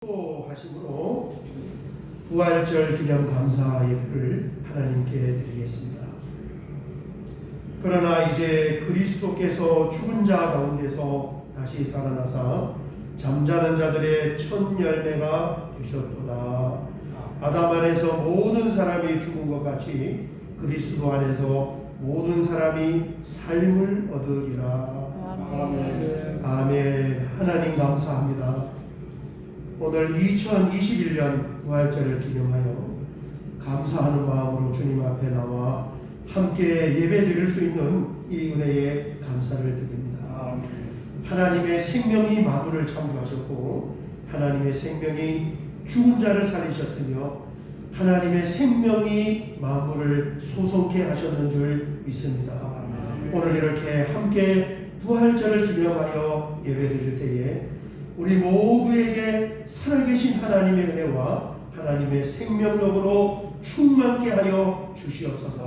하심으로 부활절 기념 감사 예배를 하나님께 드리겠습니다. 그러나 이제 그리스도께서 죽은 자 가운데서 다시 살아나사 잠자는 자들의 첫 열매가 되셨도다. 아담 안에서 모든 사람이 죽은 것 같이 그리스도 안에서 모든 사람이 삶을 얻으리라. 아멘. 아멘. 하나님 감사합니다. 오늘 2021년 부활절을 기념하여 감사하는 마음으로 주님 앞에 나와 함께 예배드릴 수 있는 이 은혜에 감사를 드립니다. 하나님의 생명이 만물을 창조하셨고 하나님의 생명이 죽은 자를 살리셨으며 하나님의 생명이 만물을 소송케 하셨는 줄 믿습니다. 오늘 이렇게 함께 부활절을 기념하여 예배드릴 때에 우리 모두에게 살아계신 하나님의 은혜와 하나님의 생명력으로 충만케 하여 주시옵소서.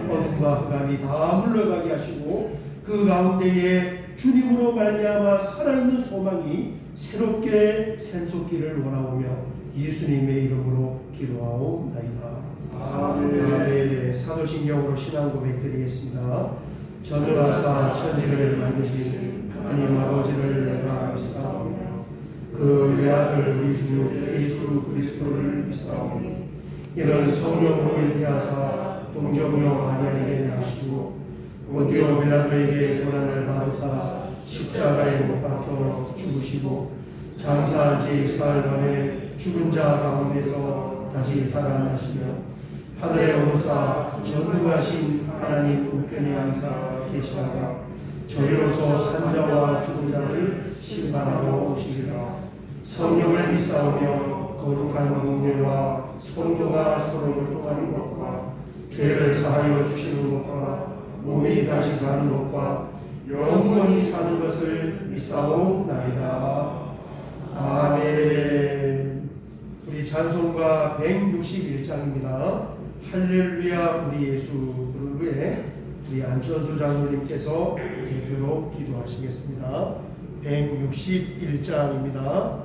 어둠과 흑암이 다 물러가게 하시고 그 가운데에 주님으로 말미암아 살아있는 소망이 새롭게 샘솟기를 원하오며 예수님의 이름으로 기도하옵나이다. 아멘. 사도신경으로 신앙 고백 드리겠습니다. 전능하사 천지를 만드신 하나님 아버지를 내가 믿사오며 그 외아들 우리 주 예수 그리스도를 믿사오니 이는 성령으로 인도하사 동정녀 마리아에게 나시고 본디오 빌라도에게 고난을 받으사 십자가에 못 박혀 죽으시고 장사한 지 사흘 만에 죽은 자 가운데서 다시 살아나시며 하늘에 오르사 전능하신 하나님 우편에 앉아 계시다가 저리로서 산자와 죽은 자를 심판하러 오시리라. 성령을 믿사오며 거룩한 공예와 성도가 서로 교통하는 것과 죄를 사하여 주시는 것과 몸이 다시 사는 것과 영원히 사는 것을 믿사오나이다. 아멘. 우리 찬송가 161장입니다. 할렐루야 우리 예수 부른 후에 우리 안천수 장로님께서 대표로 기도하시겠습니다. 161장입니다.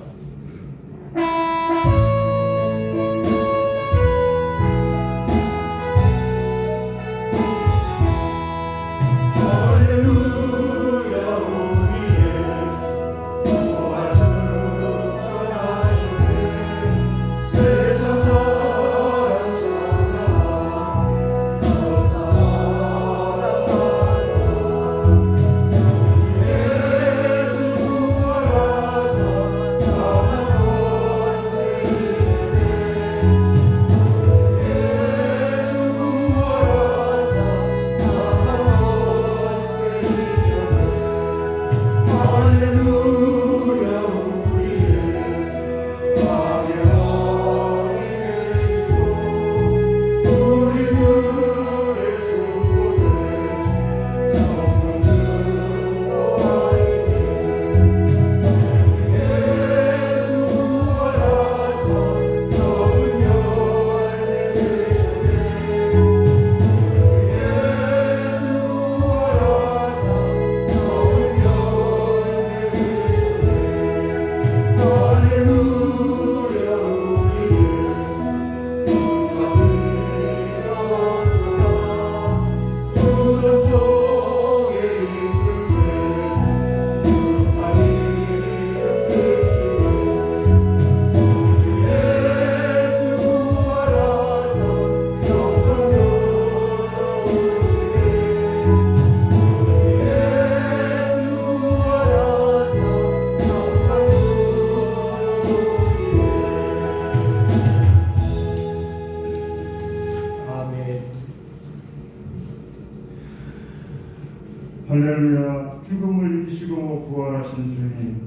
할렐루야. 죽음을 이기시고 부활하신 주님,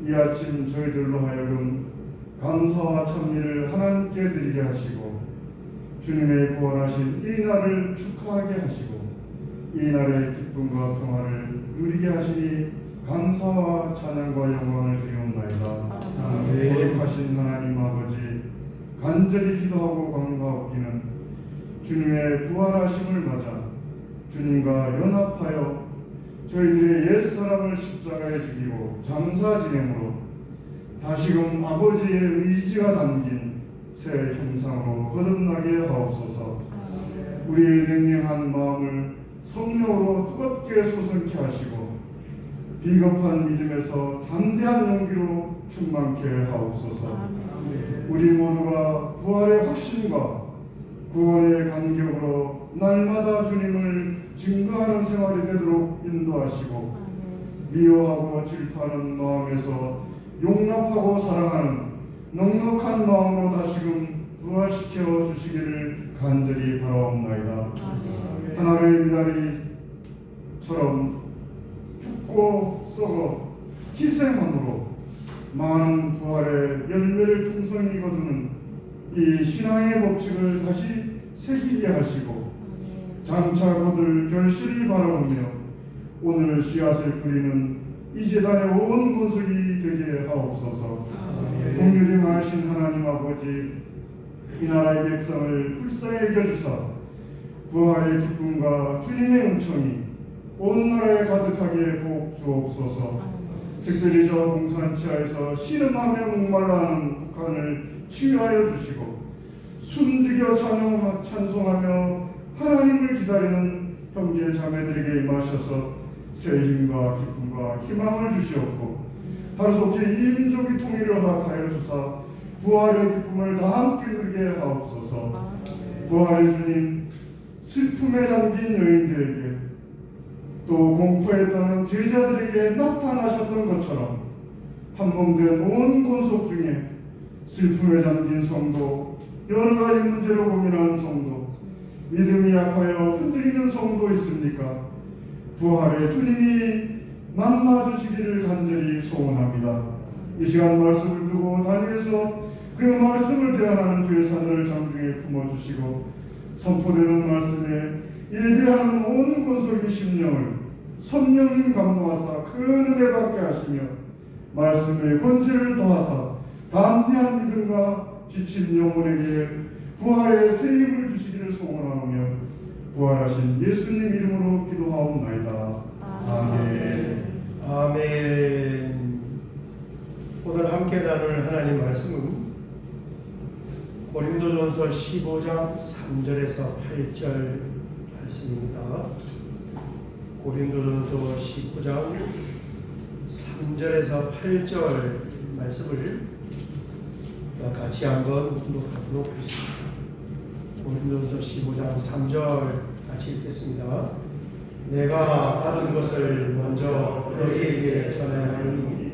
이 아침 저희들로 하여금 감사와 찬미를 하나님께 드리게 하시고 주님의 부활하신 이 날을 축하하게 하시고 이 날의 기쁨과 평화를 누리게 하시니 감사와 찬양과 영광을 드리옵나이다. 거룩하신 하나님 아버지, 간절히 기도하고 간구하옵기는 주님의 부활하심을 맞아 주님과 연합하여 저희들의 옛사람을 십자가에 죽이고 장사 지냄으로 다시금 아버지의 의지가 담긴 새 형상으로 거듭나게 하옵소서. 우리의 냉랭한 마음을 성령으로 뜨겁게 솟음케 하시고 비겁한 믿음에서 담대한 용기로 충만케 하옵소서. 우리 모두가 부활의 확신과 구원의 감격으로 날마다 주님을 증거하는 생활이 되도록 인도하시고 미워하고 질투하는 마음에서 용납하고 사랑하는 넉넉한 마음으로 다시금 부활시켜 주시기를 간절히 바라옵나이다. 하나의 미나리처럼 죽고 썩어 희생함으로 많은 부활의 열매를 풍성히 거두는 이 신앙의 법칙을 다시 새기게 하시고 장차 거둘 결실을 바라보며 오늘 씨앗을 뿌리는 이 재단의 온 권속이 되게 하옵소서. 공유림하신 하나님 아버지, 이 나라의 백성을 불쌍히 여겨주사 부활의 기쁨과 주님의 은총이 온 나라에 가득하게 복 주옵소서. 특별히 저 공산치하에서 신음하며 목말라하는 북한을 치유하여 주시고 숨죽여 찬송하며 하나님을 기다리는 형제 자매들에게 임하셔서 새 힘과 기쁨과 희망을 주시옵고 하루속히 이 민족의 통일을 허락하여 주사 부활의 기쁨을 다 함께 누리게 하옵소서. 부활의 주님, 슬픔에 잠긴 여인들에게 또 공포에 떠는 제자들에게 나타나셨던 것처럼 한몸된 온 권속 중에 슬픔에 잠긴 성도, 여러 가지 문제로 고민하는 성도, 믿음이 약하여 흔들리는 성도 있습니까? 부활의 주님이 만나주시기를 간절히 소원합니다. 이 시간 말씀을 두고 다니엘서 그 말씀을 대안하는 주의 사자를 장중에 품어주시고 선포되는 말씀에 예배하는 온 권속의 심령을 성령님 감동하사 큰 은혜 받게 하시며 말씀의 권세를 더하사 담대한 믿음과 지친 영혼에게 부활의 새 힘을 주시기를 소원하오며 부활하신 예수님 이름으로 기도하옵나이다. 아멘. 아멘. 오늘 함께 나눌 하나님 말씀은 고린도전서 15장 3절에서 8절 말씀입니다. 고린도전서 19장 3절에서 8절 말씀을 같이 한번 묵독하도록 하겠습니다. 고린도전서 15장 3절 같이 읽겠습니다. 내가 받은 것을 먼저 너희에게 전하노니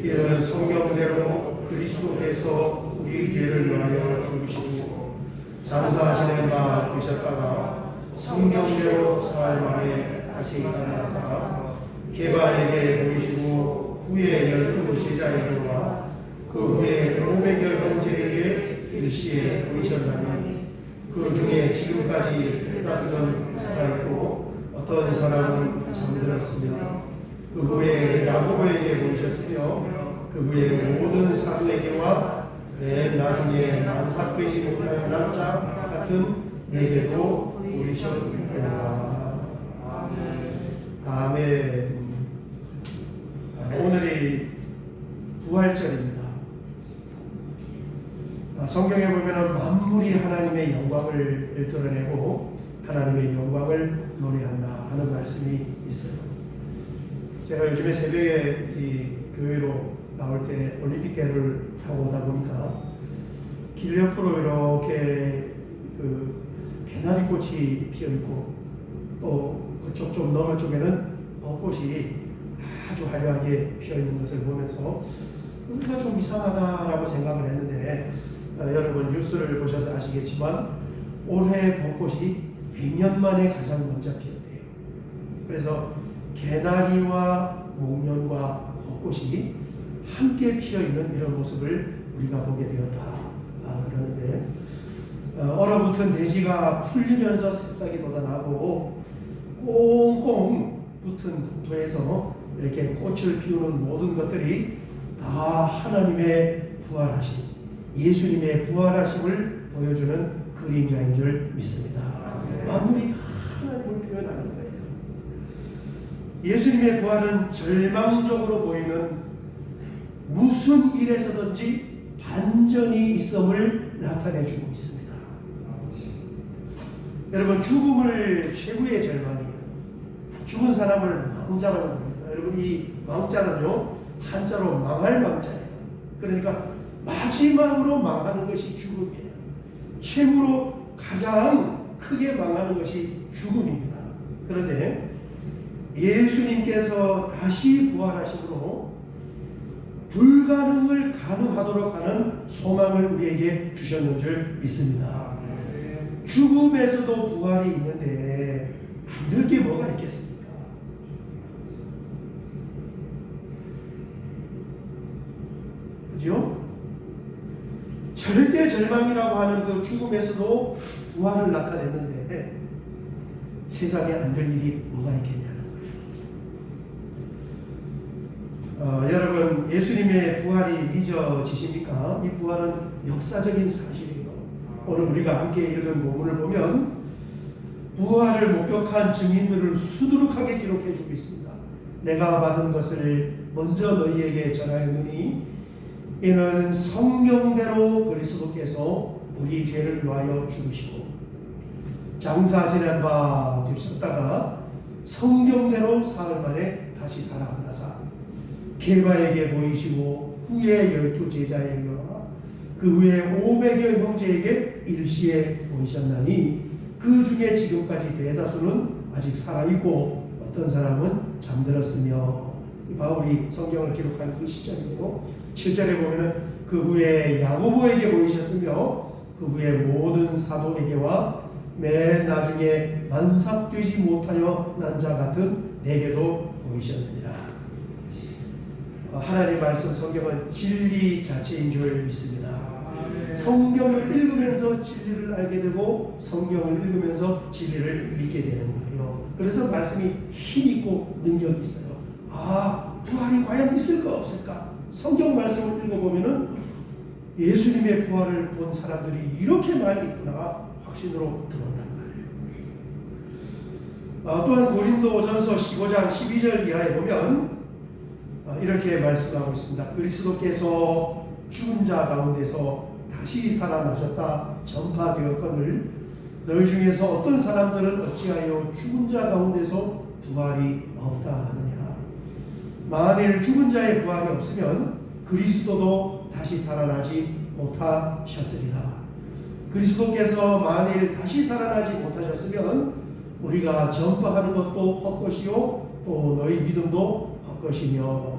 이는 성경대로 그리스도께서 우리 죄를 위하여 죽으시고 장사하시는 바 되셨다가 성경대로 사흘 만에 다시 살아나사 게바에게 보이시고 후에 12 제자에게와 그 후에 500여 형제에게 일시에 보이셨나니 그 중에 지금까지 대다수는 살아있고 어떤 사람은 잠들었으며 그 후에 야고보에게 보이셨으며 그 후에 모든 사도에게와 맨 나중에 만삭되지 못하여 난자 같은 내게도 보이셨느니라. 아멘. 오늘이 부활절입니다. 성경에 보면 만물이 하나님의 영광을 드러내고 하나님의 영광을 노래한다 하는 말씀이 있어요. 제가 요즘에 새벽에 이 교회로 나올 때 올림픽대로를 타고 오다 보니까 길 옆으로 이렇게 그 개나리꽃이 피어 있고 또 그쪽 좀 너머 쪽에는 벚꽃이 아주 화려하게 피어 있는 것을 보면서 뭔가 좀 이상하다라고 생각을 했는데 여러분 뉴스를 보셔서 아시겠지만 올해 벚꽃이 100년 만에 가장 먼저 피었대요. 그래서 개나리와 목련과 벚꽃이 함께 피어있는 이런 모습을 우리가 보게 되었다 그러는데 얼어붙은 대지가 풀리면서 새싹이 돋아나고 꽁꽁 붙은 국토에서 이렇게 꽃을 피우는 모든 것들이 다 하나님의 부활하심, 예수님의 부활하심을 보여주는 그림자인 줄 믿습니다. 만물이 다 하나님을 표현하는 거예요. 예수님의 부활은 절망적으로 보이는 무슨 일에서든지 반전이 있음을 나타내주고 있습니다. 여러분, 죽음을 최고의 절망이에요. 죽은 사람을 망자라고 합니다. 여러분, 이 망자는요, 한자로 망할 망자예요. 그러니까 마지막으로 망하는 것이 죽음이에요. 최후로 가장 크게 망하는 것이 죽음입니다. 그런데 예수님께서 다시 부활하심으로 불가능을 가능하도록 하는 소망을 우리에게 주셨는 줄 믿습니다. 죽음에서도 부활이 있는데 안 될 게 뭐가 있겠습니까? 그죠? 절대 절망이라고 하는 그 죽음에서도 부활을 나타냈는데 세상에 안 될 일이 뭐가 있겠냐는 거예요. 여러분, 예수님의 부활이 믿어지십니까? 이 부활은 역사적인 사실이에요. 오늘 우리가 함께 읽은 본문을 보면 부활을 목격한 증인들을 수두룩하게 기록해 주고 있습니다. 내가 받은 것을 먼저 너희에게 전하였느니 이는 성경대로 그리스도께서 우리 죄를 위하여 죽으시고 장사 지낸 바 되셨다가 성경대로 사흘 만에 다시 살아나사 게바에게 보이시고 후에 12 제자에게와 그 후에 500여 형제에게 일시에 보이셨나니 그 중에 지금까지 대다수는 아직 살아있고 어떤 사람은 잠들었으며, 바울이 성경을 기록한 그 시점이고 7절에 보면은 그 후에 야고보에게 보이셨으며 그 후에 모든 사도에게와 맨 나중에 만삭되지 못하여 난 자 같은 내게도 보이셨느니라. 하나님 말씀 성경은 진리 자체인 줄 믿습니다. 성경을 읽으면서 진리를 알게 되고 성경을 읽으면서 진리를 믿게 되는 거예요. 그래서 말씀이 힘있고 능력이 있어요. 부활이 과연 있을까 없을까? 성경 말씀을 읽어보면은 예수님의 부활을 본 사람들이 이렇게 많이 있구나 확신으로 들어온단 말이에요. 또한 고린도전서 15장 12절 이하에 보면 이렇게 말씀하고 있습니다. 그리스도께서 죽은 자 가운데서 다시 살아나셨다 전파되었거늘 너희 중에서 어떤 사람들은 어찌하여 죽은 자 가운데서 부활이 없다 하느냐. 만일 죽은 자의 부활이 없으면 그리스도도 다시 살아나지 못하셨으리라. 그리스도께서 만일 다시 살아나지 못하셨으면 우리가 전파하는 것도 헛것이요 또 너희 믿음도 헛것이며,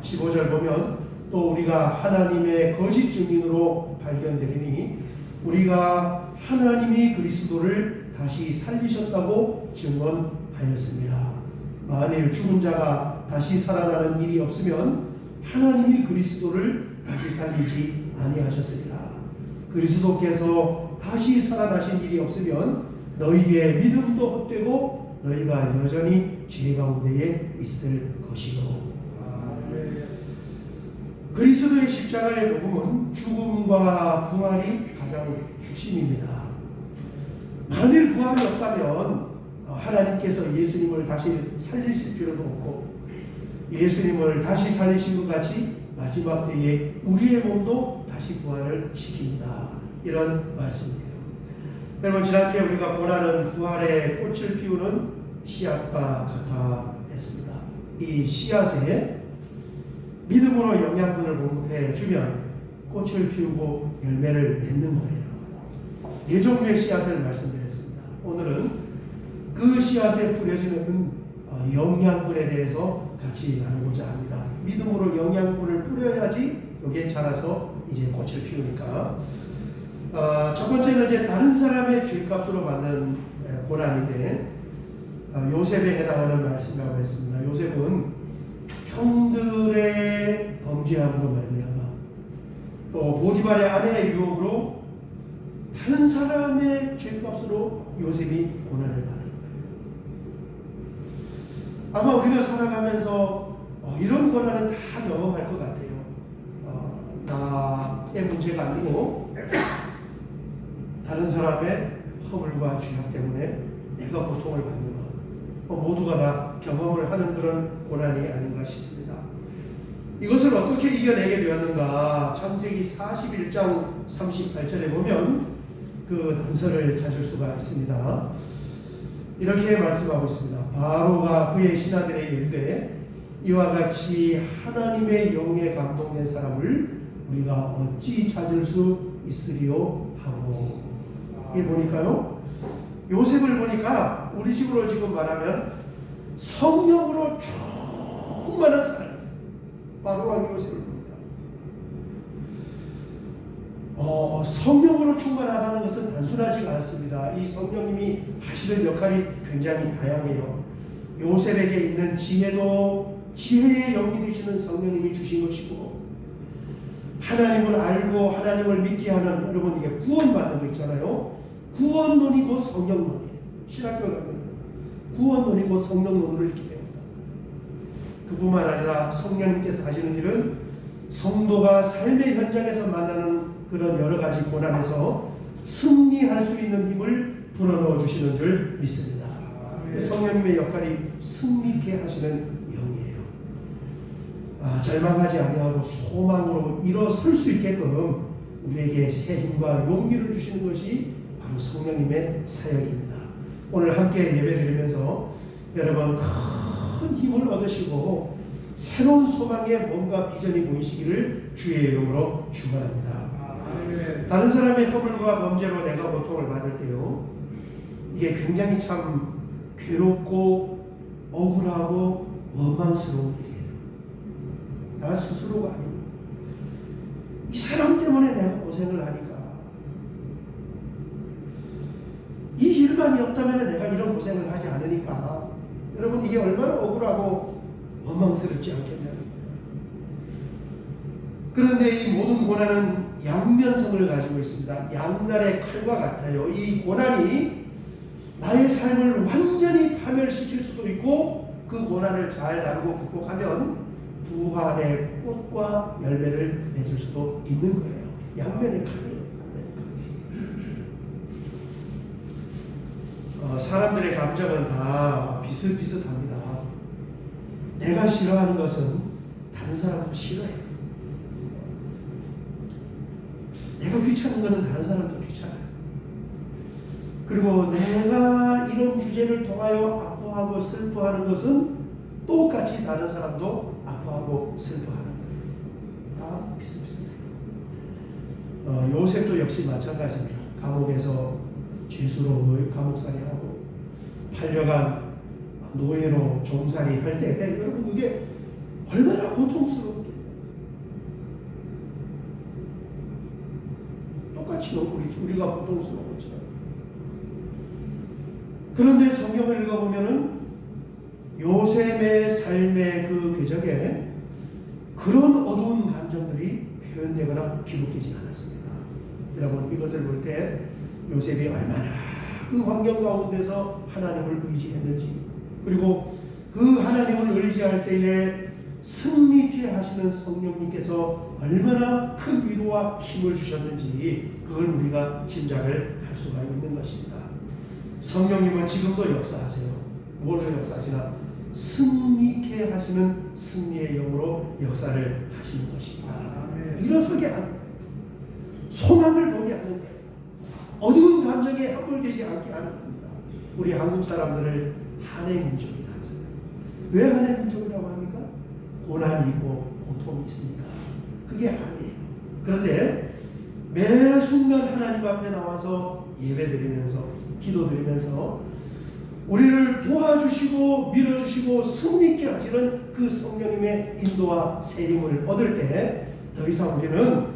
15절 보면 또 우리가 하나님의 거짓 증인으로 발견되리니 우리가 하나님이 그리스도를 다시 살리셨다고 증언하였습니다. 만일 죽은 자가 다시 살아나는 일이 없으면 하나님이 그리스도를 다시 살리지 아니하셨으리라. 그리스도께서 다시 살아나신 일이 없으면 너희의 믿음도 헛되고 너희가 여전히 죄 가운데에 있을 것이요. 그리스도의 십자가의 복음은 죽음과 부활이 가장 핵심입니다. 만일 부활이 없다면 하나님께서 예수님을 다시 살리실 필요도 없고 예수님을 다시 살리신 것 같이 마지막 때에 우리의 몸도 다시 부활을 시킵니다. 이런 말씀이에요. 여러분, 지난주에 우리가 고난은 부활의 꽃을 피우는 씨앗과 같아 했습니다. 이 씨앗에 믿음으로 영양분을 공급해 주면 꽃을 피우고 열매를 맺는 거예요. 네 종류의 씨앗을 말씀드렸습니다. 오늘은 그 씨앗에 뿌려지는 영양분에 대해서 같이 나누고자 합니다. 믿음으로 영양분을 뿌려야지 여기에 자라서 이제 꽃을 피우니까. 첫 번째는 이제 다른 사람의 죄값으로 받는 고난인데 요셉에 해당하는 말씀이라고 했습니다. 요셉은 형들의 범죄함으로 말미암아 또 보디발의 아내의 유혹으로 다른 사람의 죄값으로 요셉이 고난을 받은 거예요. 아마 우리가 살아가면서 이런 고난은 다 경험할 것 같아요. 나의 문제가 아니고 다른 사람의 허물과 죄악 때문에 내가 고통을 받는 것, 모두가 다 경험을 하는 그런 고난이 아닌가 싶습니다. 이것을 어떻게 이겨내게 되었는가? 창세기 41장 38절에 보면 그 단서를 찾을 수가 있습니다. 이렇게 말씀하고 있습니다. 바로가 그의 신하들에게 이르되 이와 같이 하나님의 영에 감동된 사람을 우리가 어찌 찾을 수 있으리요 하고. 이게 보니까요, 요셉을 보니까 우리식으로 지금 말하면 성령으로 충만한 사람, 바로와 요셉을 봅니다. 성령으로 충만하다는 것은 단순하지가 않습니다. 이 성령님이 하시는 역할이 굉장히 다양해요. 요셉에게 있는 지혜도 지혜의 영이 되시는 성령님이 주신 것이고, 하나님을 알고 하나님을 믿게 하는, 여러분 이게 구원받는 거 있잖아요. 구원론이 곧 성령론이에요. 신학교 가면 구원론이 곧 성령론을 읽게 됩니다. 그뿐만 아니라 성령님께서 하시는 일은 성도가 삶의 현장에서 만나는 그런 여러 가지 고난에서 승리할 수 있는 힘을 불어넣어 주시는 줄 믿습니다. 성령님의 역할이 승리케 하시는 영이에요. 절망하지 아니하고 소망으로 일어설 수 있게끔 우리에게 새 힘과 용기를 주시는 것이 바로 성령님의 사역입니다. 오늘 함께 예배드리면서 여러분 큰 힘을 얻으시고 새로운 소망의 몸과 비전이 보이시기를 주의 이름으로 축원합니다. 다른 사람의 허물과 범죄로 내가 고통을 받을 때요, 이게 굉장히 참 괴롭고 억울하고 원망스러운 일이에요. 나 스스로가 아니고 이 사람 때문에 내가 고생을 하니까, 이 일만이 없다면 내가 이런 고생을 하지 않으니까, 여러분 이게 얼마나 억울하고 원망스럽지 않겠냐는 거예요. 그런데 이 모든 고난은 양면성을 가지고 있습니다. 양날의 칼과 같아요. 이 고난이 나의 삶을 완전히 파멸시킬 수도 있고, 그 고난을 잘 다루고 극복하면 부활의 꽃과 열매를 맺을 수도 있는 거예요. 양면의 칼이에요. 사람들의 감정은 다 비슷비슷합니다. 내가 싫어하는 것은 다른 사람도 싫어해요. 내가 귀찮은 것은 다른 사람도 귀찮아요. 그리고 내가 이런 주제를 통하여 아파하고 슬퍼하는 것은 똑같이 다른 사람도 아파하고 슬퍼하는 거예요. 다 비슷비슷해요. 요셉도 역시 마찬가지입니다. 감옥에서 죄수로 감옥살이 하고 팔려간 노예로 종살이 할 때, 여러분 그게 얼마나 고통스러운데. 똑같이 우리가 고통스러운 것처럼. 그런데 성경을 읽어보면은 요셉의 삶의 그 궤적에 그런 어두운 감정들이 표현되거나 기록되지 않았습니다. 여러분 이것을 볼 때 요셉이 얼마나 그 환경 가운데서 하나님을 의지했는지, 그리고 그 하나님을 의지할 때에 승리케 하시는 성령님께서 얼마나 큰 위로와 힘을 주셨는지, 그걸 우리가 짐작을 할 수가 있는 것입니다. 성령님은 지금도 역사하세요. 뭘로 역사하시나? 승리케 하시는 승리의 영으로 역사를 하시는 것입니다. 일어서게 하는 거예요. 소망을 보게 하는 거예요. 어두운 감정에 함몰되지 않게 하는 겁니다. 우리 한국 사람들을 한해 민족이다 하잖아요. 왜 한해 민족이라고 합니까? 고난이 있고 고통이 있으니까. 그게 아니에요. 그런데 매 순간 하나님 앞에 나와서 예배드리면서 기도드리면서 우리를 도와주시고 밀어주시고 승리케 하시는 그 성령님의 인도와 세림을 얻을 때 더 이상 우리는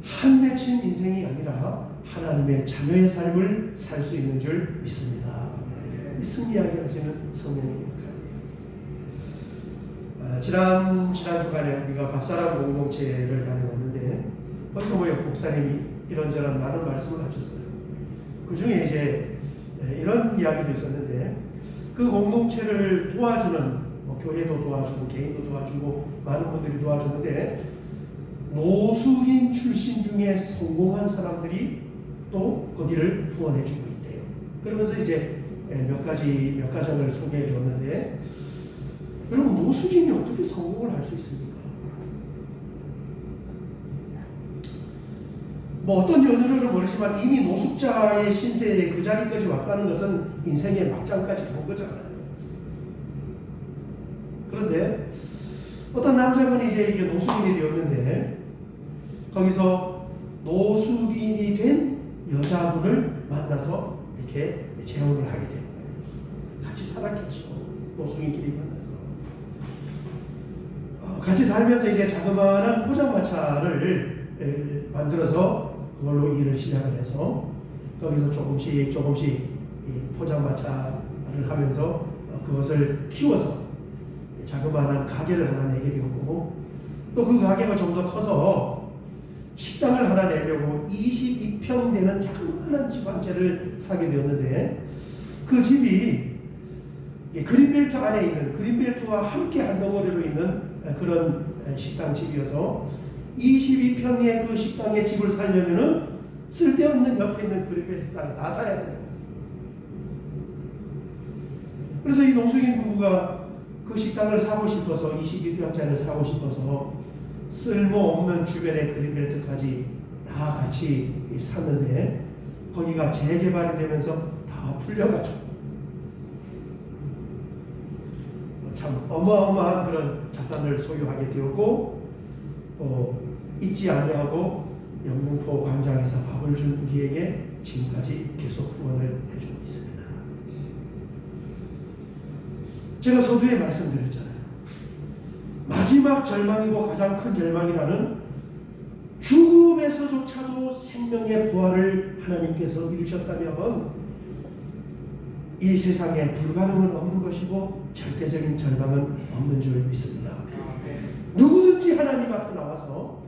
한 맺힌 인생이 아니라 하나님의 자녀의 삶을 살 수 있는 줄 믿습니다. 이 승리하게 하시는 성령의 역할이에요. 지난 주간에 우리가 밥사람 공동체를 다녀왔는데 헌터모역 목사님이 이런저런 많은 말씀을 하셨어요. 그 중에 이제 이런 이야기도 있었는데, 그 공동체를 도와주는 교회도 도와주고 개인도 도와주고 많은 분들이 도와주는데, 노숙인 출신 중에 성공한 사람들이 또 거기를 후원해주고 있대요. 그러면서 이제 몇 가정을 소개해 줬는데, 여러분 노숙인이 어떻게 성공을 할 수 있습니까? 뭐 어떤 연유로는 모르지만 이미 노숙자의 신세에 그 자리까지 왔다는 것은 인생의 막장까지 간 거잖아요. 그런데 어떤 남자분이 이제 이게 노숙인이 되었는데 거기서 노숙인이 된 여자분을 만나서 이렇게 재혼을 하게 되는 거예요. 같이 살았겠죠. 노숙인끼리 만나서 같이 살면서 이제 자그마한 포장마차를 만들어서 그걸로 일을 시작을 해서 거기서 조금씩 포장마차를 하면서 그것을 키워서 자그마한 가게를 하나 내게 되었고 또 그 가게가 좀 더 커서 식당을 하나 내려고 22평 되는 자그마한 집 한 채를 사게 되었는데 그 집이 그린벨트 안에 있는 그린벨트와 함께 한 덩어리로 있는 그런 식당 집이어서 22평의 그 식당의 집을 살려면은 쓸데없는 옆에 있는 그린벨트 땅을 다 사야 돼요. 그래서 이 노숙인 부부가 그 식당을 사고 싶어서 22평짜리를 사고 싶어서 쓸모없는 주변의 그린벨트까지 다 같이 샀는데 거기가 재개발이 되면서 다 풀려가지고 참 어마어마한 그런 자산을 소유하게 되었고 잊지 아니하고 영등포 광장에서 밥을 준 우리에게 지금까지 계속 후원을 해주고 있습니다. 제가 서두에 말씀드렸잖아요. 마지막 절망이고 가장 큰 절망이라는 죽음에서조차도 생명의 부활을 하나님께서 이루셨다면 이 세상에 불가능은 없는 것이고 절대적인 절망은 없는 줄 믿습니다. 누구든지 하나님 앞에 나와서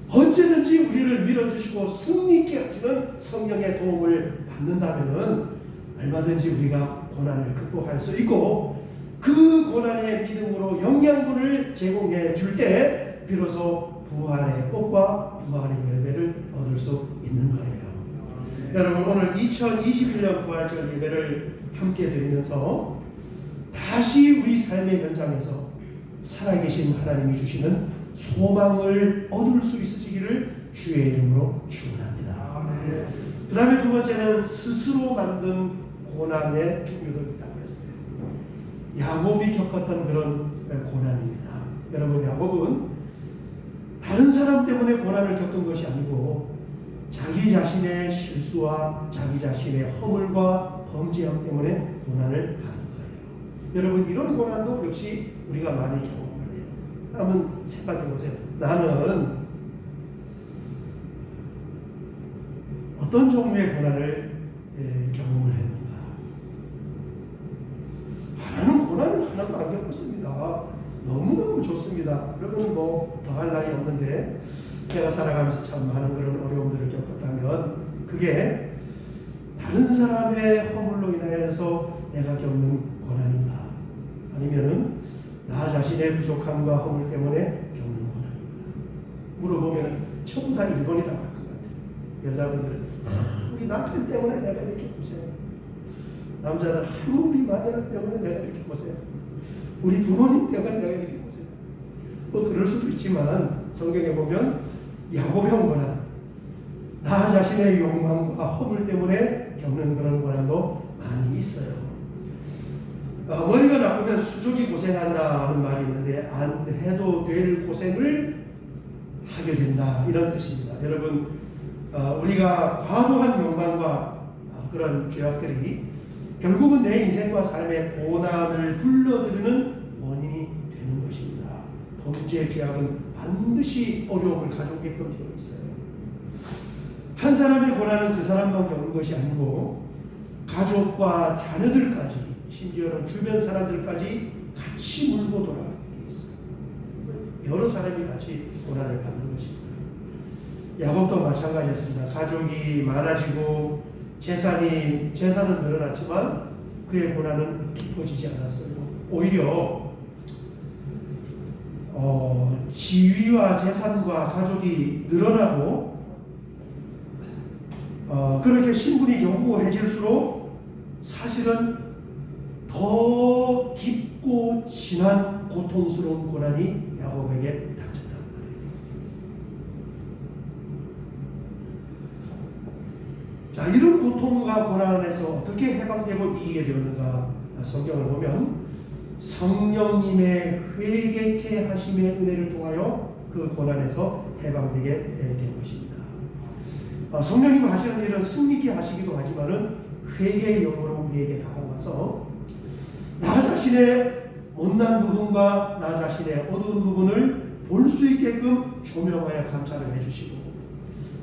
언제든지 우리를 밀어주시고 승리케 하시는 성령의 도움을 받는다면 얼마든지 우리가 고난을 극복할 수 있고 그 고난의 믿음으로 영양분을 제공해 줄 때 비로소 부활의 꽃과 부활의 열매를 얻을 수 있는 거예요. 여러분 오늘 2021년 부활절 예배를 함께 드리면서 다시 우리 삶의 현장에서 살아계신 하나님이 주시는 소망을 얻을 수 있으시기를 주의 이름으로 축원합니다. 그 다음에 두 번째는 스스로 만든 고난의 종류도 있다고 했어요. 야곱이 겪었던 그런 고난입니다. 여러분 야곱은 다른 사람 때문에 고난을 겪은 것이 아니고 자기 자신의 실수와 자기 자신의 허물과 범죄함 때문에 고난을 받은 거예요. 여러분 이런 고난도 역시 우리가 많이 경험을 해요. 한번 생각해 보세요. 나는 어떤 종류의 고난을 경험을 했는가? 나는 고난을 하나도 안 겪었습니다. 너무너무 좋습니다. 여러분 뭐 더할 나위 없는데 제가 살아가면서 참 많은 그런 어려움들을 겪었다면 그게 다른 사람의 허물로 인하여서 내가 겪는 고난인가? 아니면은 나 자신의 부족함과 허물 때문에 겪는 고난인가? 물어보면 전부 다 1번이라고 할 것 같아요. 여자분들은 우리 남편 때문에 내가 이렇게 고생해. 남자들은 아이고 우리 마누라 때문에 내가 이렇게 고생해. 우리 부모님 때문에 내가 이렇게 고생해. 뭐 그럴 수도 있지만 성경에 보면 야곱형 고난, 나 자신의 욕망과 허물 때문에 겪는 그런 고난도 많이 있어요. 머리가 나쁘면 수족이 고생한다는 말이 있는데 안 해도 될 고생을 하게 된다 이런 뜻입니다. 여러분 우리가 과도한 욕망과 그런 죄악들이 결국은 내 인생과 삶의 고난을 불러들이는 원인이 되는 것입니다. 범죄 죄악은 반드시 어려움을 가져오게끔 되어 있어요. 한 사람의 고난은 그 사람만 겪는 것이 아니고 가족과 자녀들까지 심지어는 주변 사람들까지 같이 물고 돌아가게 되어 있어요. 여러 사람이 같이 고난을 받는 것입니다. 야곱도 마찬가지였습니다. 가족이 많아지고 재산은 늘어났지만 그의 고난은 깊어지지 않았어요. 오히려 지위와 재산과 가족이 늘어나고 그렇게 신분이 견고해질수록 사실은 더 깊고 진한 고통스러운 고난이 야곱에게 닥쳤단 말이에요. 자, 이런 고통과 고난에서 어떻게 해방되고 이기게 되었는가? 성경을 보면 성령님의 회개케 하심의 은혜를 통하여 그 고난에서 해방되게 된 것입니다. 성령님 하시는 일은 승리케 하시기도 하지만은 회개의 영으로 우리에게 다가와서 나 자신의 못난 부분과 나 자신의 어두운 부분을 볼 수 있게끔 조명하여 감찰을 해주시고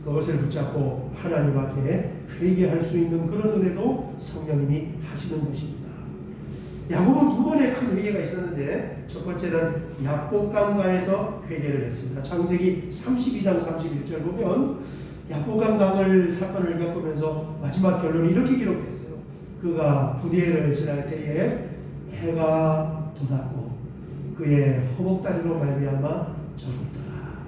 그것을 붙잡고 하나님 앞에 회개할 수 있는 그런 은혜도 성령님이 하시는 것입니다. 야곱은 두 번의 큰 회개가 있었는데 첫 번째는 야복강가에서 회개를 했습니다. 창세기 32장 31절 보면 야복강강을 사건을 겪으면서 마지막 결론이 이렇게 기록됐어요. 그가 분이엘을 지날 때에 해가 돋았고 그의 허벅다리로 말미암아 적었더라.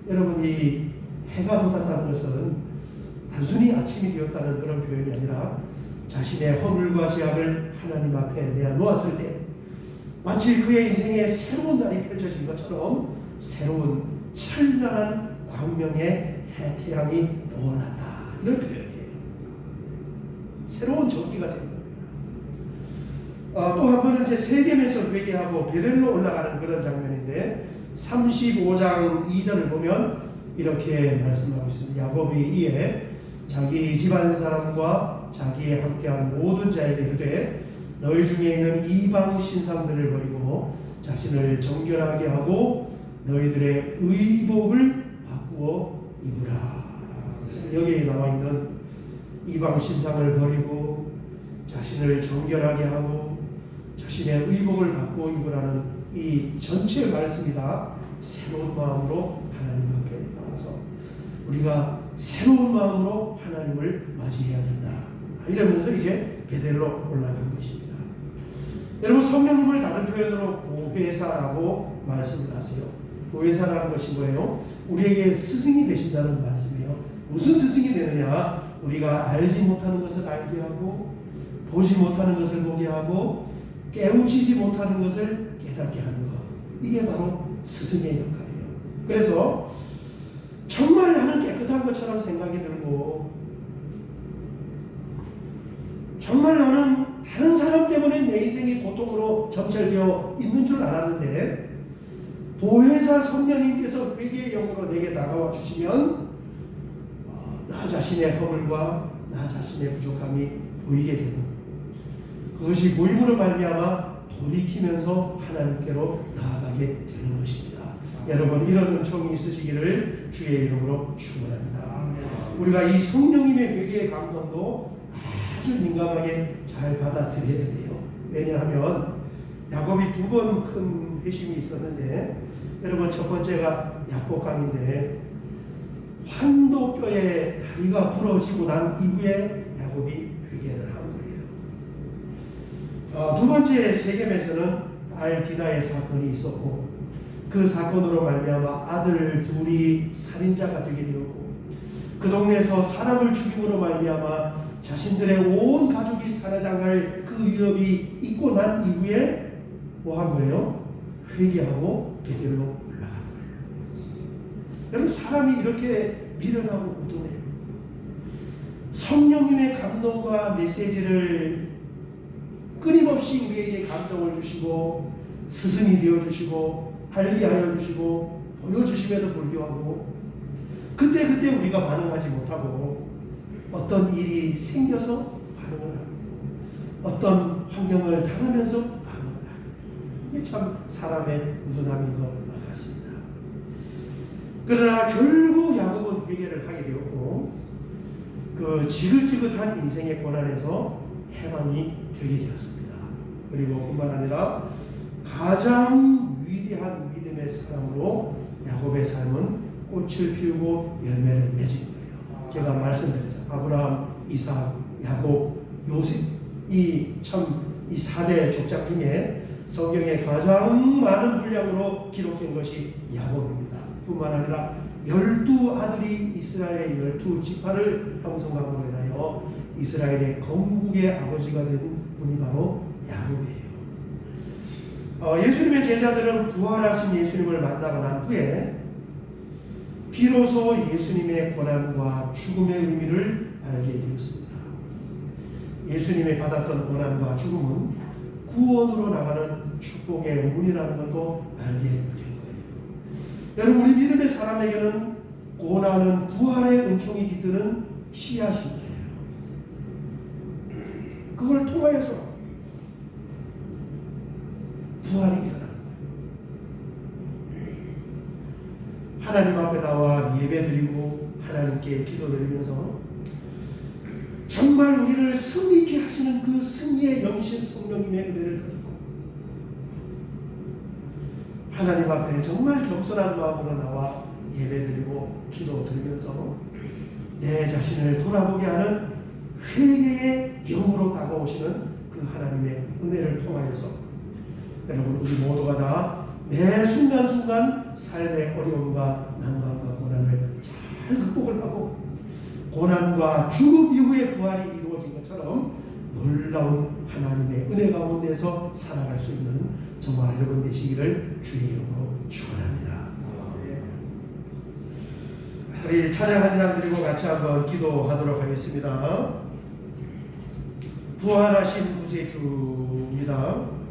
여러분, 이 해가 돋았다는 것은 단순히 아침이 되었다는 그런 표현이 아니라 자신의 허물과 죄악을 하나님 앞에 내어놓았을 때 마치 그의 인생에 새로운 날이 펼쳐진 것처럼 새로운 찬란한 광명의 태양이 떠올랐다. 이런 표현이에요. 새로운 전기가 된 겁니다. 또 한 번은 이제 세겜에서 회개하고 베델로 올라가는 그런 장면인데 35장 2절을 보면 이렇게 말씀하고 있습니다. 야곱이 이에 자기 집안 사람과 자기에 함께한 모든 자에게 이르되 너희 중에 있는 이방 신상들을 버리고 자신을 정결하게 하고 너희들의 의복을 바꾸어 입으라. 여기에 나와 있는 이방 신상을 버리고 자신을 정결하게 하고 자신의 의복을 바꾸어 입으라는 이 전체 말씀이 다 새로운 마음으로 하나님 앞에 나와서 우리가 새로운 마음으로 하나님을 맞이해야 된다. 이러면서 이제 베델로 올라간 것입니다. 여러분, 성령님을 다른 표현으로 보혜사라고 말씀을 하세요. 보혜사라는 것이 뭐예요? 우리에게 스승이 되신다는 말씀이에요. 무슨 스승이 되느냐? 우리가 알지 못하는 것을 알게 하고 보지 못하는 것을 보게 하고 깨우치지 못하는 것을 깨닫게 하는 것. 이게 바로 스승의 역할이에요. 그래서 정말 나는 깨끗한 것처럼 생각이 들고 정말 나는 다른 사람 때문에 내 인생이 고통으로 점철되어 있는 줄 알았는데 보혜사 성령님께서 회개의 영으로 내게 다가와 주시면 나 자신의 허물과 나 자신의 부족함이 보이게 되고 그것이 보임으로 말미암아 돌이키면서 하나님께로 나아가게 되는 것입니다. 여러분, 이런 은총이 있으시기를 주의 이름으로 축원합니다. 우리가 이 성령님의 회개의 감동도 아주 민감하게 잘 받아들여야 돼요. 왜냐하면 야곱이 두 번 큰 회심이 있었는데 여러분, 첫 번째가 야복강인데 환도뼈에 다리가 부러지고 난 이후에 야곱이 회개를 한 거예요. 두 번째 세겜에서는 딸 디나의 사건이 있었고 그 사건으로 말미암아 아들 둘이 살인자가 되게 되었고 그 동네에서 사람을 죽임으로 말미암아 자신들의 온 가족이 살해당할 그 위협이 있고 난 이후에 뭐 한 거예요? 회개하고 베델로 올라간 거예요. 여러분, 사람이 이렇게 미련하고 우둔해요. 성령님의 감동과 메시지를 끊임없이 우리에게 감동을 주시고 스승이 되어주시고 할리하여 주시고 보여주심에도 불구하고 그때 우리가 반응하지 못하고 어떤 일이 생겨서 반응을 하게 되고 어떤 환경을 당하면서 반응을 하게 되고 이게 참 사람의 우둔함인 것 같습니다. 그러나 결국 야곱은 회개를 하게 되었고 그 지긋지긋한 인생의 고난에서 해방이 되게 되었습니다. 그리고 뿐만 아니라 가장 위대한 믿음의 사람으로 야곱의 삶은 꽃을 피우고 열매를 맺은 거예요. 제가 말씀드렸죠. 아브라함, 이삭, 야곱, 요셉 이 4대 족장 중에 성경에 가장 많은 분량으로 기록된 것이 야곱입니다. 뿐만 아니라 12아들이 이스라엘의 12지파를 형성함으로 인하여 이스라엘의 건국의 아버지가 된 분이 바로 야곱이에요. 예수님의 제자들은 부활하신 예수님을 만나고 난 후에 비로소 예수님의 고난과 죽음의 의미를 알게 되었습니다. 예수님이 받았던 고난과 죽음은 구원으로 나가는 축복의 문이라는 것도 알게 된 거예요. 여러분, 우리 믿음의 사람에게는 고난은 부활의 은총이 깃드는 씨앗인 거예요. 그걸 통하여서 부활이 일어나는 거예요. 하나님 앞에 나와 예배드리고 하나님께 기도드리면서 정말 우리를 승리케 하시는 그 승리의 영이신 성령님의 은혜를 가지고 하나님 앞에 정말 겸손한 마음으로 나와 예배드리고 기도드리면서 내 자신을 돌아보게 하는 회개의 영으로 다가오시는 그 하나님의 은혜를 통하여서 여러분, 우리 모두가 다 매 순간순간 삶의 어려움과 난관과 고난을 잘 극복을 하고 고난과 죽음 이후의 부활이 이루어진 것처럼 놀라운 하나님의 은혜 가운데서 살아갈 수 있는 저와 여러분 되시기를 주의 이름으로 축원합니다. 우리 찬양 한 장 드리고 같이 한번 기도하도록 하겠습니다. 부활하신 구세주입니다.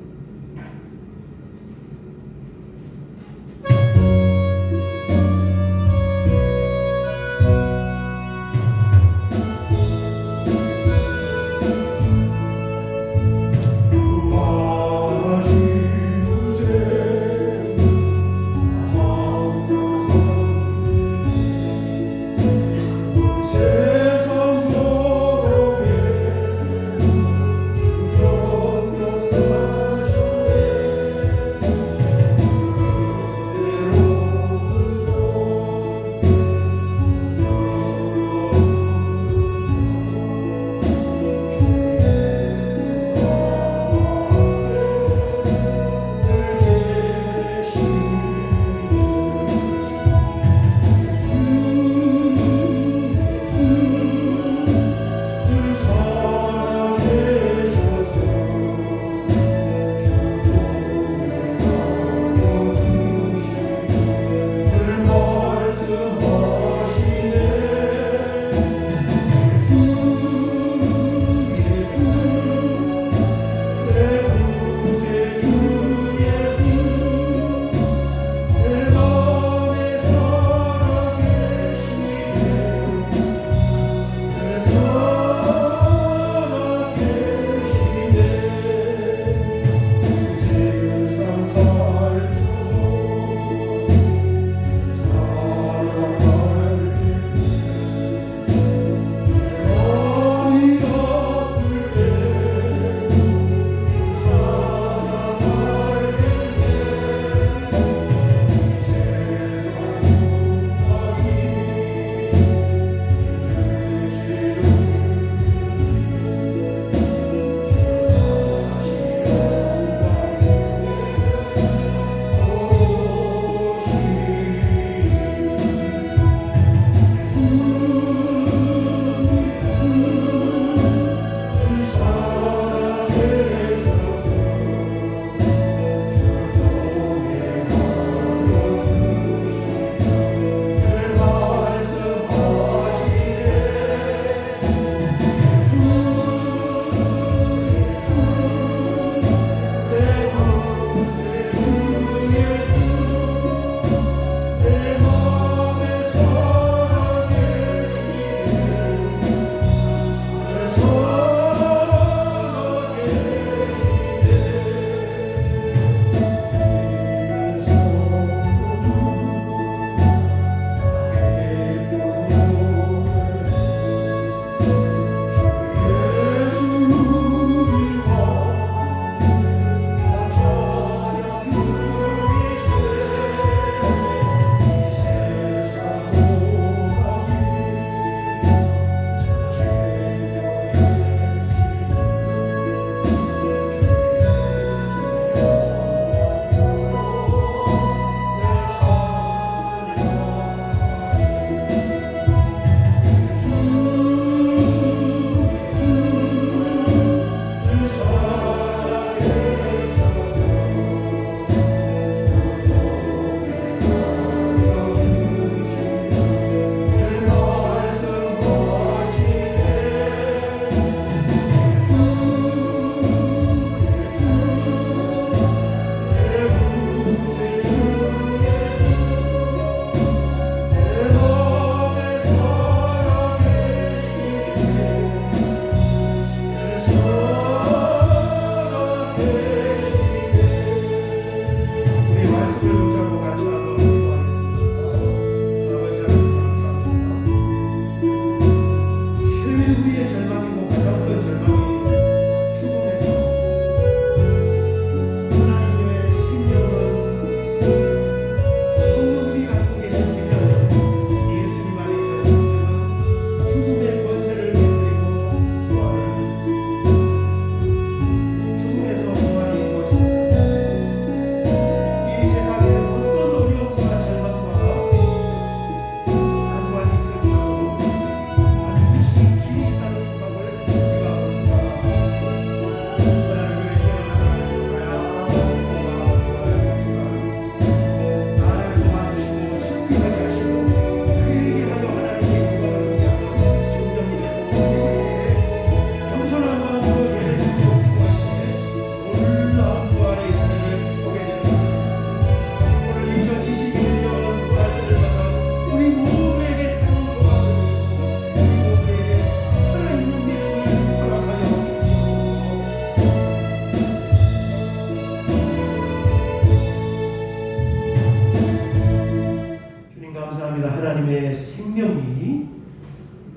주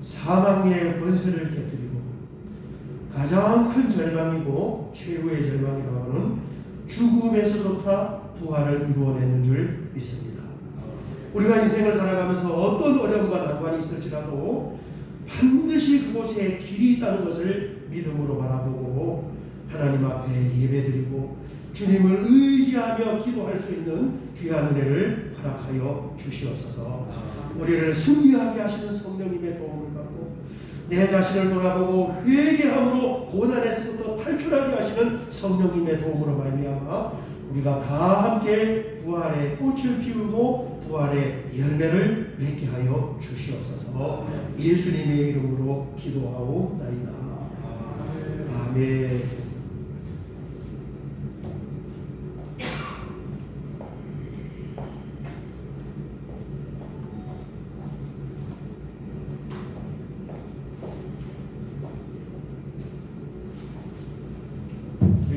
사망의 권세를 깨뜨리고 가장 큰 절망이고 최후의 절망이라고는 죽음에서조차 부활을 이루어내는 줄 믿습니다. 우리가 인생을 살아가면서 어떤 어려움과 난관이 있을지라도 반드시 그곳에 길이 있다는 것을 믿음으로 바라보고 하나님 앞에 예배드리고 주님을 의지하며 기도할 수 있는 귀한 은혜를 허락하여 주시옵소서. 우리를 승리하게 하시는 성령님의 도움을 받고 내 자신을 돌아보고 회개함으로 고난에서부터 탈출하게 하시는 성령님의 도움으로 말미암아 우리가 다 함께 부활의 꽃을 피우고 부활의 열매를 맺게 하여 주시옵소서. 예수님의 이름으로 기도하옵나이다. 아멘.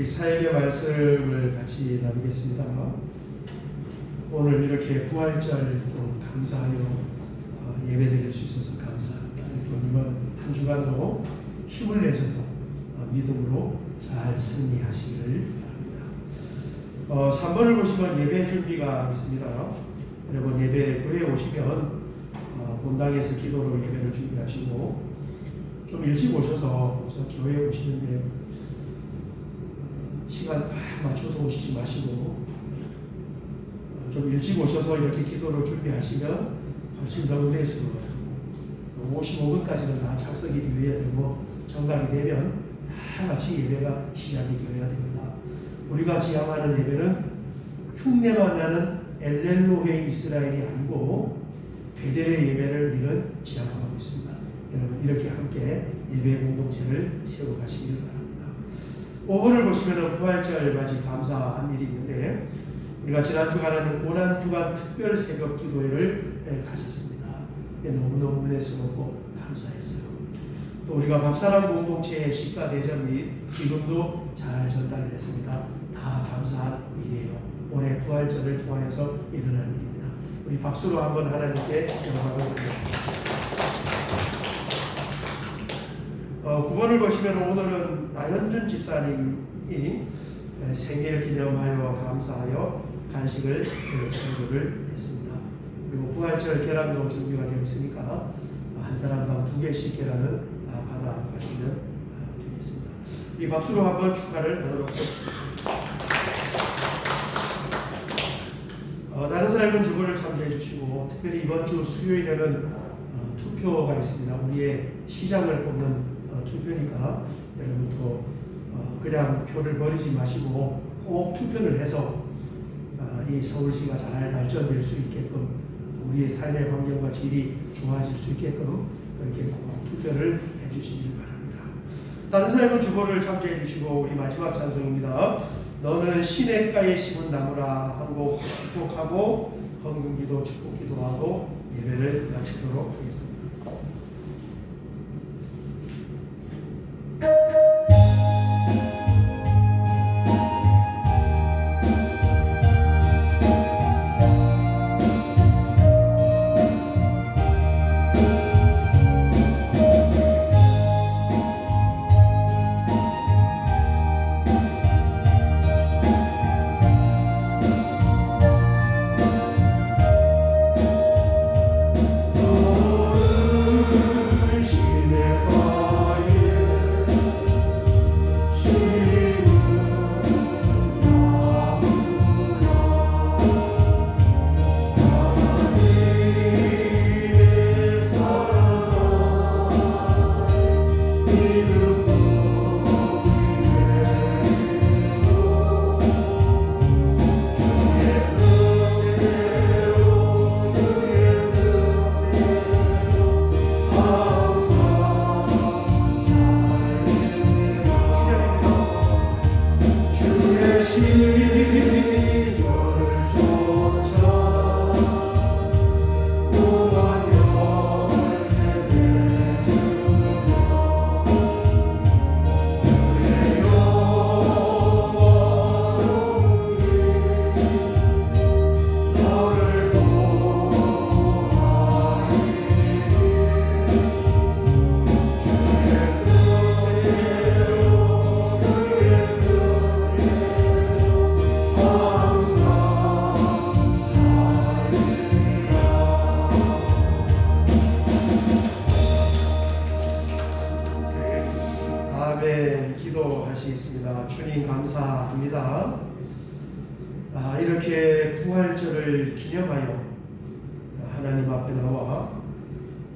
사역의 말씀을 같이 나누겠습니다. 오늘 이렇게 부활절 또 감사하여 예배드릴 수 있어서 감사합니다. 또 이번 한 주간도 힘을 내셔서 믿음으로 잘 승리하시기를 바랍니다. 3번을 보시면 예배 준비가 있습니다. 여러분 예배 교회에 오시면 본당에서 기도로 예배를 준비하시고 좀 일찍 오셔서 교회에 오시는데 시간 딱 맞춰서 오시지 마시고 좀 일찍 오셔서 이렇게 기도를 준비하시면 훨씬 더 은혜스러워요. 55분까지는 다 착석이 되어야 되고 정각이 되면 다 같이 예배가 시작이 되어야 됩니다. 우리가 지향하는 예배는 흉내만 나는 엘렐로헤 이스라엘이 아니고 베델의 예배를 우리는 지향하고 있습니다. 여러분 이렇게 함께 예배 공동체를 세워가시길 바랍니다. 5번을 보시면 부활절 맞이 감사한 일이 있는데 우리가 지난 주간에는 고난주간 특별 새벽 기도회를 가졌습니다. 너무너무 은혜스럽고 감사했어요. 또 우리가 밥사랑 공동체의 식사 대접 및 기금도 잘 전달을 했습니다. 다 감사한 일이에요. 올해 부활절을 통하여서 일어난 일입니다. 우리 박수로 한번 하나님께 영광을 드립니다. 9번을 보시면 오늘은 나현준 집사님이 생일을 기념하여 감사하여 간식을 창조를 했습니다. 그리고 부활절 계란도 준비가 되어 있으니까 한 사람당 2개씩 계란을 받아가시면 되겠습니다. 이 박수로 한번 축하를 하도록 하겠습니다. 다른 사역은 주보를 참조해 주시고 특별히 이번 주 수요일에는 투표가 있습니다. 우리의 시장을 뽑는 투표니까 여러분도 그냥 표를 버리지 마시고 꼭 투표를 해서 이 서울시가 잘 발전될 수 있게끔 우리의 삶의 환경과 질이 좋아질 수 있게끔 그렇게 꼭 투표를 해주시길 바랍니다. 다른 사역은 주보를 참조해 주시고 우리 마지막 찬송입니다. 너는 시냇가에 심은 나무라 한 곡 축복하고 헌금기도 축복기도하고 예배를 마치도록 하겠습니다. 아멘. 기도하시겠습니다. 주님 감사합니다. 이렇게 부활절을 기념하여 하나님 앞에 나와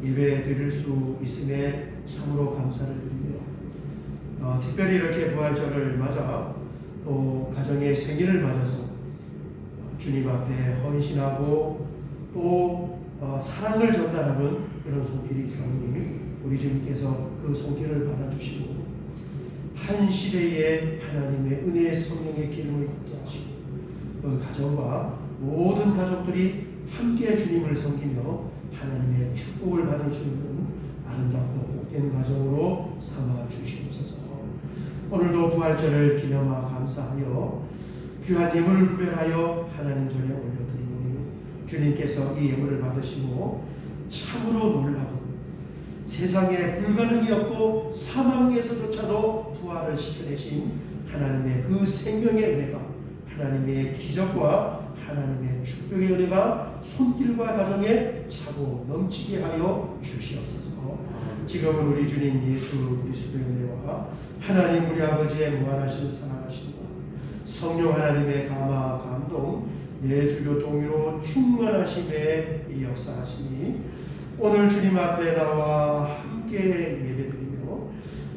예배 드릴 수 있음에 참으로 감사를 드리며 특별히 이렇게 부활절을 맞아 또 가정의 생일을 맞아서 주님 앞에 헌신하고 또 사랑을 전달하는 그런 손길이 있사오니 우리 주님께서 그 손길을 받아주시고 한 시대에 하나님의 은혜의 성령의 기름을 받게 하시고 그 가정과 모든 가족들이 함께 주님을 섬기며 하나님의 축복을 받을 수 있는 아름답고 복된 가정으로 삼아 주시옵소서. 오늘도 부활절을 기념하 감사하여 귀한 예물을 구별하여 하나님 전에 올려드리노니 주님께서 이 예물을 받으시고 참으로 놀라운 세상에 불가능이 없고 사망에서조차도 부활을 시켜내신 하나님의 그 생명의 은혜가 하나님의 기적과 하나님의 축복의 은혜가 손길과 가정에 차고 넘치게 하여 주시옵소서. 지금은 우리 주님 예수 그리스도의 은혜와 하나님 우리 아버지의 무한하신 사랑하심과 성령 하나님의 감화 감동 내주교 동의로 충만하심에 이 역사하시니 오늘 주님 앞에 나와 함께 예배드리며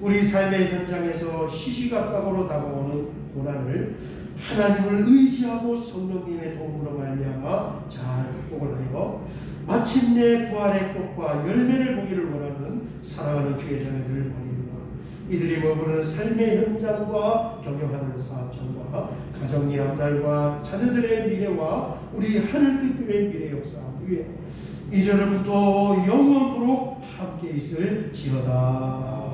우리 삶의 현장에서 시시각각으로 다가오는 고난을 하나님을 의지하고 성령님의 도움으로 말미암아 잘 극복을 하여 마침내 부활의 꽃과 열매를 보기를 원하는 사랑하는 주의 자녀들 보내리라. 이들이 머무는 삶의 현장과 경영하는 사업장과 가정의 앞날과 자녀들의 미래와 우리 하늘빛 교회의 미래 역사 위에 이전부터 영원토록 함께 있을지어다.